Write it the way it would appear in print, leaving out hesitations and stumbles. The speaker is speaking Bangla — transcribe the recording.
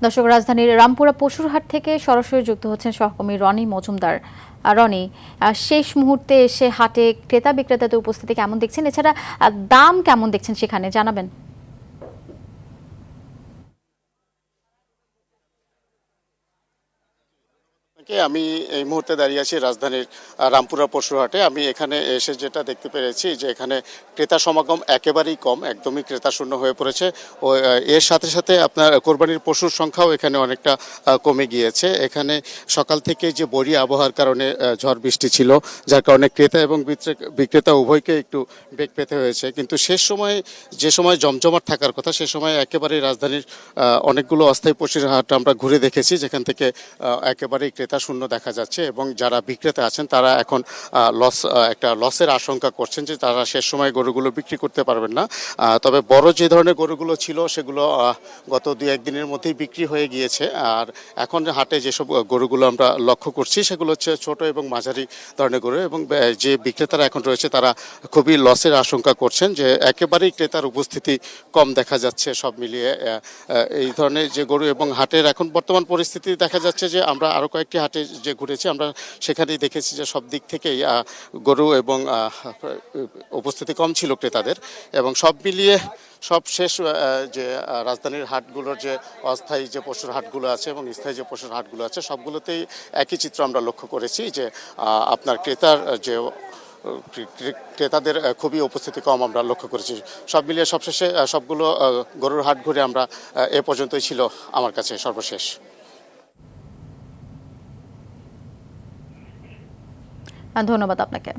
দর্শক, রাজধানীর রামপুরা পশুরহাট থেকে সরাসরি যুক্ত হচ্ছেন সহকর্মী রনি মজুমদার। রনি, শেষ মুহূর্তে এসে হাটে ক্রেতা বিক্রেতাদের উপস্থিতি কেমন দেখছেন, এছাড়া দাম কেমন দেখছেন সেখানে জানাবেন? আমি এই মুহূর্তে দাঁড়িয়ে আছি রাজধানীর রামপুরা পশুরহাটে। আমি এখানে এসে যেটা দেখতে পেরেছি যে এখানে ক্রেতা সমাগম একেবারেই কম, একদমই ক্রেতা শূন্য হয়ে পড়েছে। ও এর সাথে সাথে আপনার কোরবানির পশুর সংখ্যাও এখানে অনেকটা কমে গিয়েছে। এখানে সকাল থেকে যে বরি আবহাওয়ার কারণে ঝড় বৃষ্টি ছিল, যার কারণে ক্রেতা এবং বিক্রেতা উভয়কে একটু বেগ পেতে হয়েছে। কিন্তু শেষ সময়ে যে সময় জমজমাট থাকার কথা, সে সময় একেবারেই রাজধানীর অনেকগুলো অস্থায়ী পশুর হাট আমরা ঘুরে দেখেছি, যেখান থেকে একেবারেই ক্রেতা শূন্য দেখা যাচ্ছে এবং যারা বিক্রেতা আছেন তারা এখন একটা লসের আশঙ্কা করছেন যে তারা শেষ সময় গরুগুলো বিক্রি করতে পারবেন না। তবে বড় যে ধরনের গরুগুলো ছিল সেগুলো গত 2-1 দিনের মধ্যেই বিক্রি হয়ে গিয়েছে। আর এখন হাটে যেসব গরুগুলো আমরা লক্ষ্য করছি সেগুলো হচ্ছে ছোট এবং মাঝারি ধরনের গরু, এবং যে বিক্রেতারা এখন রয়েছে তারা খুবই লসের আশঙ্কা করছেন যে একেবারেই ক্রেতার উপস্থিতি কম দেখা যাচ্ছে। সব মিলিয়ে এই ধরনের যে গরু এবং হাটের এখন বর্তমান পরিস্থিতি দেখা যাচ্ছে যে আমরা আরও কয়েকটি হাটে যে ঘুরেছি আমরা সেখানেই দেখেছি যে সব দিক থেকেই গরু এবং উপস্থিতি কম ছিল ক্রেতাদের। এবং সব মিলিয়ে সব শেষ যে রাজধানীর হাটগুলোর যে অস্থায়ী যে পশুর হাটগুলো আছে এবং স্থায়ী যে পশুর হাটগুলো আছে সবগুলোতেই একই চিত্র আমরা লক্ষ্য করেছি যে আপনার ক্রেতাদের খুবই উপস্থিতি কম আমরা লক্ষ্য করেছি। সব মিলিয়ে সবশেষে সবগুলো গরুর হাট ঘুরে আমরা এ পর্যন্তই ছিল আমার কাছে সর্বশেষ। ধন্যবাদ আপনাকে।